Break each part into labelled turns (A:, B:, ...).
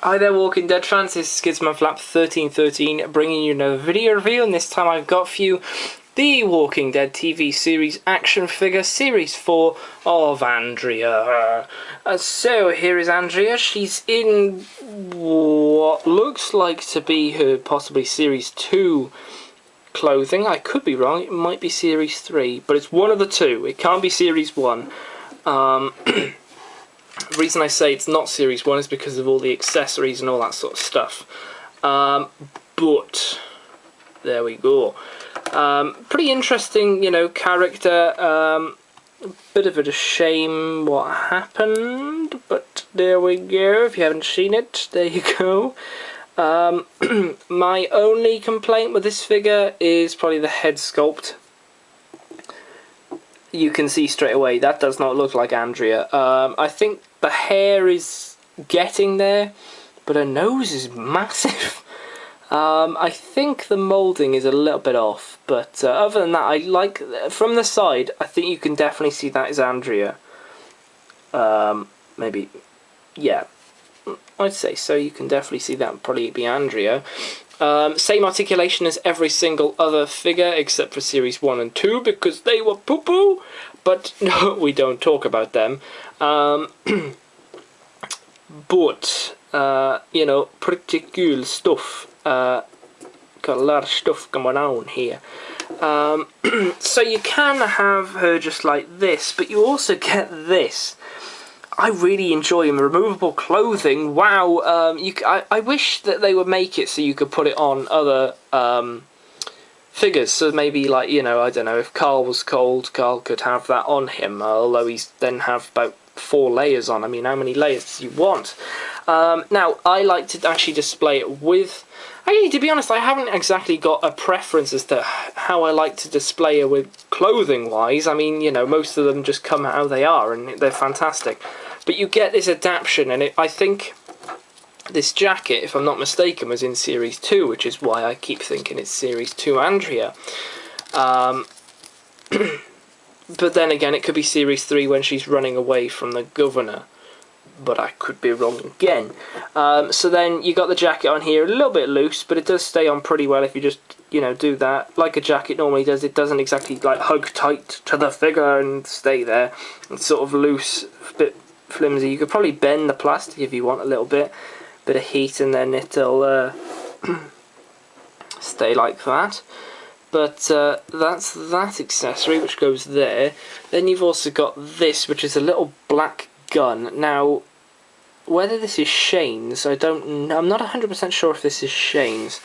A: Hi there Walking Dead fans, this is Skizmoflap1313 bringing you another video review, and this time I've got for you the Walking Dead TV series action figure series 4 of Andrea. So here is Andrea. She's in what looks like to be her possibly series 2 clothing. I could be wrong, it might be series 3, but it's one of the two. It can't be series 1. The reason I say it's not series 1 is because of all the accessories and all that sort of stuff. But there we go. Pretty interesting, you know, character. Bit of a shame what happened, but there we go. If you haven't seen it, there you go. My only complaint with this figure is probably the head sculpt. You can see straight away that does not look like Andrea. I think the hair is getting there, but her nose is massive. I think the moulding is a little bit off, but other than that, I like from the side. I think you can definitely see that is Andrea. Maybe, yeah, I'd say so. You can definitely see that would probably be Andrea. Same articulation as every single other figure except for series 1 and 2 because they were poo-poo, but no, we don't talk about them. But you know, pretty cool stuff. Got a lot of stuff going on here. So you can have her just like this, but you also get this. I really enjoy removable clothing. Wow, I wish that they would make it so you could put it on other figures. So maybe, like, you know, I don't know, if Carl was cold, Carl could have that on him, although he's then have about 4 layers on. I mean, how many layers do you want? Now, I like to actually display it with... Actually, to be honest, I haven't exactly got a preference as to how I like to display it with clothing-wise. I mean, you know, most of them just come how they are, and they're fantastic. But you get this adaptation, and I think this jacket, if I'm not mistaken, was in Series 2, which is why I keep thinking it's Series 2 Andrea. But then again, it could be Series 3 when she's running away from the governor. But I could be wrong again. So then you got the jacket on here, a little bit loose, but it does stay on pretty well if you just, you know, do that like a jacket normally does. It doesn't exactly like hug tight to the figure and stay there. It's sort of loose, a bit flimsy. You could probably bend the plastic if you want a little bit of heat, and then it'll stay like that. But that's that accessory which goes there. Then you've also got this, which is a little black gun. Now, whether this is Shane's, I'm not 100% sure if this is Shane's,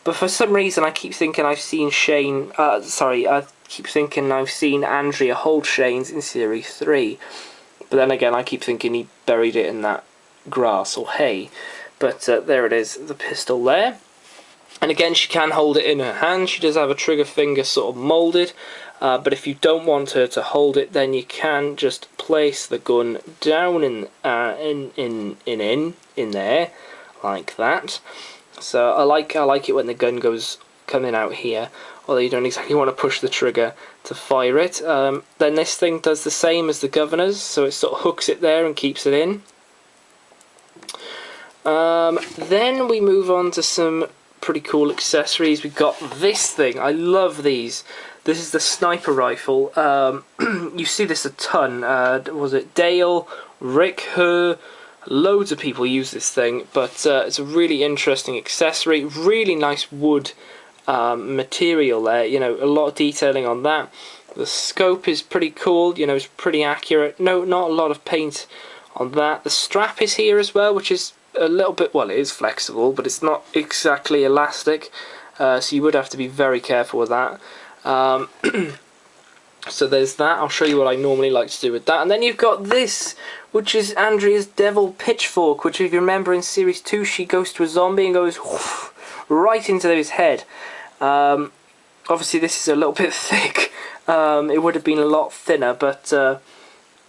A: but for some reason I keep thinking I've seen Shane, I keep thinking I've seen Andrea hold Shane's in Series 3, but then again I keep thinking he buried it in that grass or hay. But there it is, the pistol there. And again, she can hold it in her hand. She does have a trigger finger sort of moulded. But if you don't want her to hold it, then you can just place the gun down in there, like that. So I like it when the gun goes coming out here, although you don't exactly want to push the trigger to fire it. Then this thing does the same as the governor's, so it sort of hooks it there and keeps it in. Then we move on to some pretty cool accessories. We've got this thing. I love these. This is the sniper rifle. You see this a ton. Was it Dale, Rick, her? Loads of people use this thing, but it's a really interesting accessory. Really nice wood material there. You know, a lot of detailing on that. The scope is pretty cool. You know, it's pretty accurate. No, not a lot of paint on that. The strap is here as well, which is a little bit, well, it is flexible, but it's not exactly elastic. So you would have to be very careful with that. So there's that. I'll show you what I normally like to do with that. And then you've got this, which is Andrea's devil pitchfork, which if you remember in Series 2, she goes to a zombie and goes right into his head. Obviously this is a little bit thick. It would have been a lot thinner, but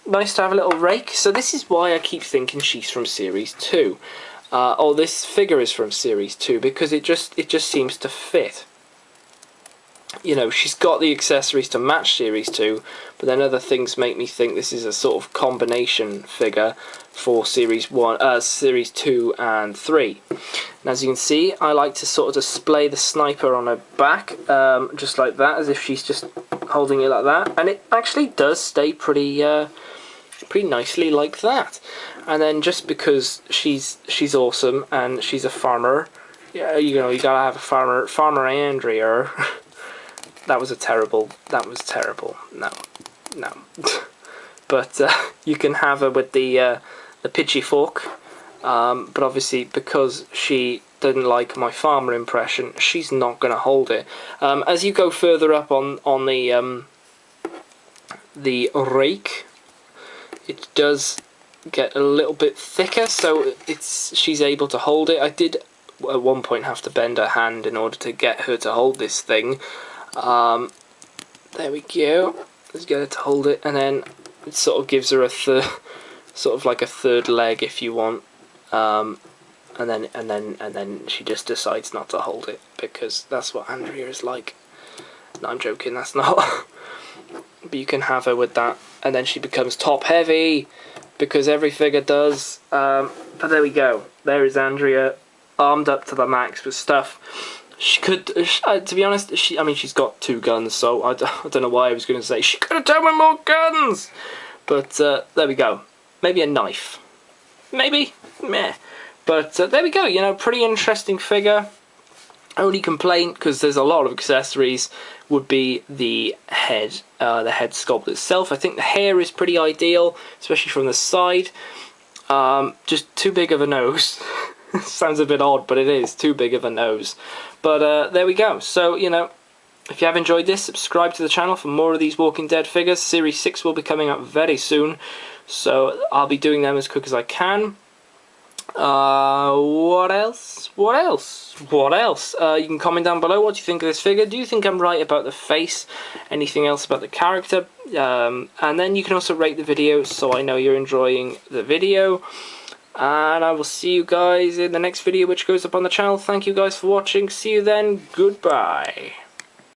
A: nice to have a little rake. So this is why I keep thinking she's from Series 2. Or this figure is from Series 2, because it just seems to fit. you know, she's got the accessories to match Series 2, but then other things make me think this is a sort of combination figure for Series 2 and 3. And as you can see, I like to sort of display the sniper on her back, just like that, as if she's just holding it like that, and it actually does stay pretty nicely like that. And then just because she's awesome and she's a farmer, yeah, you know, you gotta have a farmer Andrea. That was terrible. No. But you can have her with the pitchfork. But obviously, because she didn't like my farmer impression, she's not going to hold it. As you go further up on the rake, it does get a little bit thicker, so she's able to hold it. I did at one point have to bend her hand in order to get her to hold this thing. There we go. Let's get her to hold it, and then it sort of gives her a sort of like a third leg, if you want. And then she just decides not to hold it, because that's what Andrea is like. No, I'm joking. That's not. But you can have her with that, and then she becomes top heavy, because every figure does. But there we go. There is Andrea, armed up to the max with stuff. She could, to be honest, I mean, she's got 2 guns, so I don't know why I was going to say she could have done with more guns. But there we go. Maybe a knife. Maybe. Meh. But there we go. You know, pretty interesting figure. Only complaint, because there's a lot of accessories, would be the head sculpt itself. I think the hair is pretty ideal, especially from the side. Just too big of a nose. Sounds a bit odd, but it is too big of a nose. But there we go. So, you know, if you have enjoyed this, subscribe to the channel for more of these Walking Dead figures. Series 6 will be coming up very soon, so I'll be doing them as quick as I can. What else? You can comment down below what you think of this figure. Do you think I'm right about the face? Anything else about the character? And then you can also rate the video, so I know you're enjoying the video. And I will see you guys in the next video, which goes up on the channel. Thank you guys for watching. See you then. Goodbye.